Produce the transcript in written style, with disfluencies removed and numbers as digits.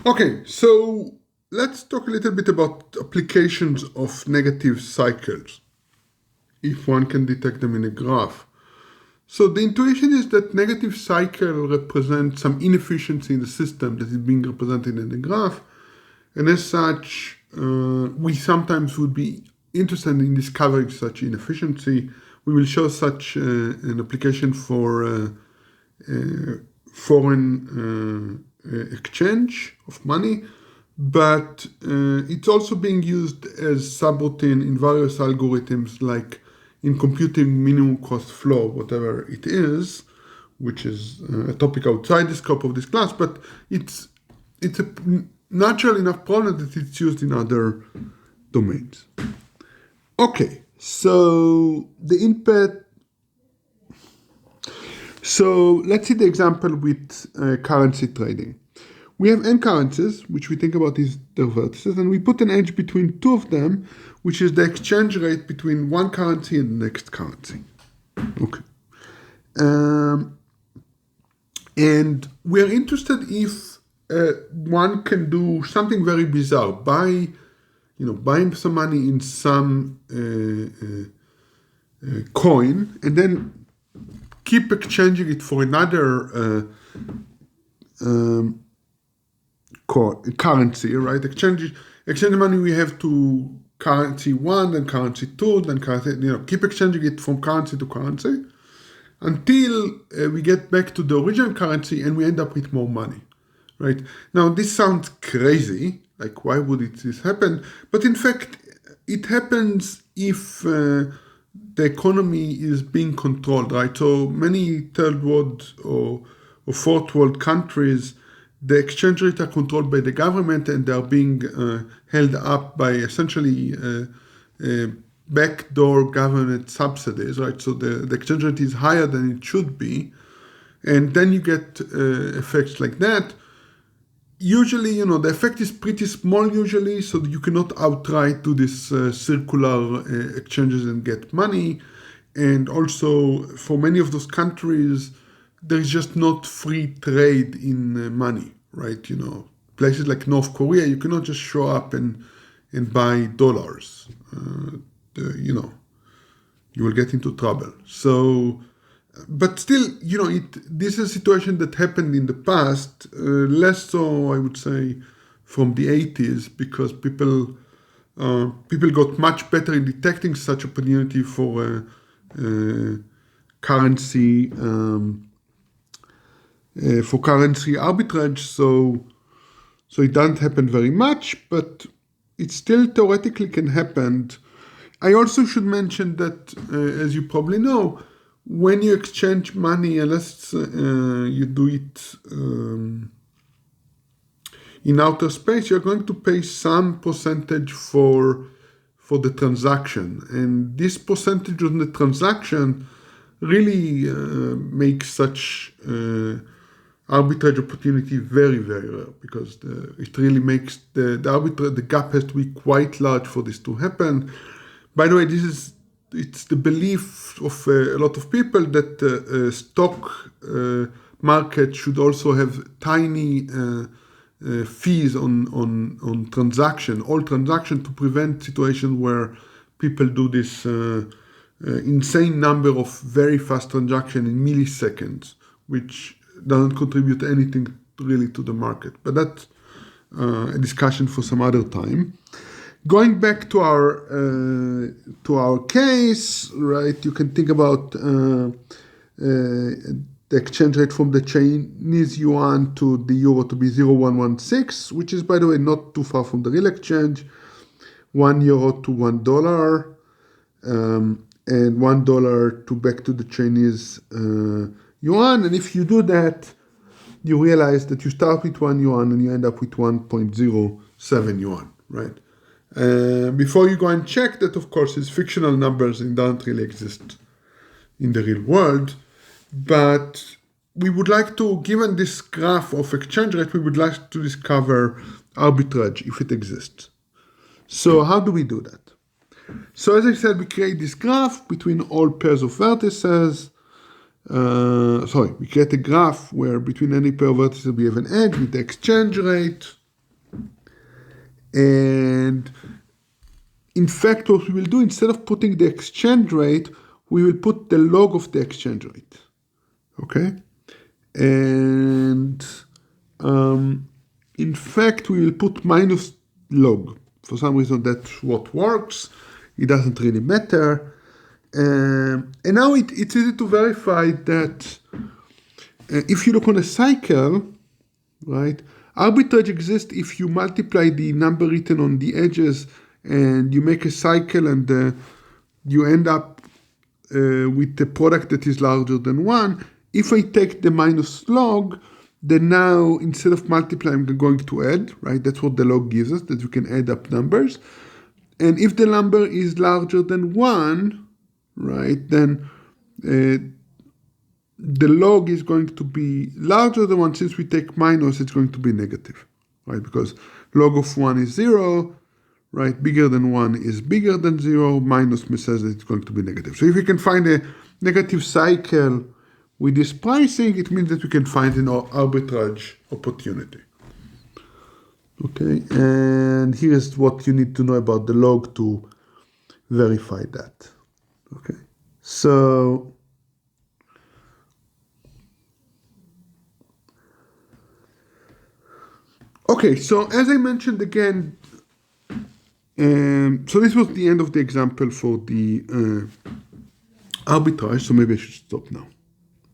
Okay, so let's talk a little bit about applications of negative cycles, if one can detect them in a graph. So the intuition is that negative cycle represents some inefficiency in the system that is being represented in the graph, and as such, we sometimes would be interested in discovering such inefficiency. We will show such an application for foreign exchange of money, but it's also being used as subroutine in various algorithms, like in computing minimum cost flow, whatever it is, which is a topic outside the scope of this class, but it's a natural enough problem that it's used in other domains. Okay, so the input. So let's see the example with currency trading. We have n currencies, which we think about as their vertices, and we put an edge between two of them, which is the exchange rate between one currency and the next currency. Okay. And we're interested if one can do something very bizarre, buying some money in some coin, and then keep exchanging it for another currency, right? Exchange money we have to currency one, then currency two, then currency, keep exchanging it from currency to currency until we get back to the original currency and we end up with more money, right? Now, this sounds crazy, like why would this happen? But in fact, it happens if the economy is being controlled, right? So many third world or fourth world countries, the exchange rates are controlled by the government and they are being held up by essentially backdoor government subsidies, right? So the exchange rate is higher than it should be. And then you get effects like that. Usually, the effect is pretty small usually, so you cannot outright do this circular exchanges and get money. And also, for many of those countries, there's just not free trade in money, right? Places like North Korea, you cannot just show up and buy dollars. You will get into trouble. So, but still, this is a situation that happened in the past, less so, I would say, from the 80s, because people got much better in detecting such opportunity for currency arbitrage. So it doesn't happen very much, but it still theoretically can happen. I also should mention that, as you probably know, when you exchange money, unless you do it in outer space, you're going to pay some percentage for the transaction. And this percentage on the transaction really makes such arbitrage opportunity very, very rare, because it really makes the gap has to be quite large for this to happen. By the way, it's the belief of a lot of people that stock market should also have tiny fees on transaction, all transaction, to prevent situation where people do this insane number of very fast transaction in milliseconds, which doesn't contribute anything really to the market. But that's a discussion for some other time. Going back to our case, right? You can think about the exchange rate from the Chinese yuan to the euro to be 0.116, which is, by the way, not too far from the real exchange. €1 to $1, and $1 to back to the Chinese yuan. And if you do that, you realize that you start with 1 yuan and you end up with 1.07 yuan, right? Before you go and check that, of course, it's fictional numbers and don't really exist in the real world. But we would like to, given this graph of exchange rate, we would like to discover arbitrage if it exists. So how do we do that? So as I said, we create this graph between all pairs of vertices, we create a graph where between any pair of vertices we have an edge with the exchange rate. And in fact, what we will do, instead of putting the exchange rate, we will put the log of the exchange rate. Okay? And in fact, we will put minus log. For some reason, that's what works. It doesn't really matter. And now it's easy to verify that if you look on a cycle, right, arbitrage exists if you multiply the number written on the edges and you make a cycle and you end up with a product that is larger than 1. If I take the minus log, then now instead of multiplying, I'm going to add, right? That's what the log gives us, that you can add up numbers. And if the number is larger than 1, right, then the log is going to be larger than 1. Since we take minus, it's going to be negative, right? Because log of 1 is 0, right? Bigger than 1 is bigger than 0. Minus says that it's going to be negative. So if we can find a negative cycle with this pricing, it means that we can find an arbitrage opportunity. Okay, and here's what you need to know about the log to verify that. Okay, so as I mentioned again, so this was the end of the example for the arbitrage, so maybe I should stop now.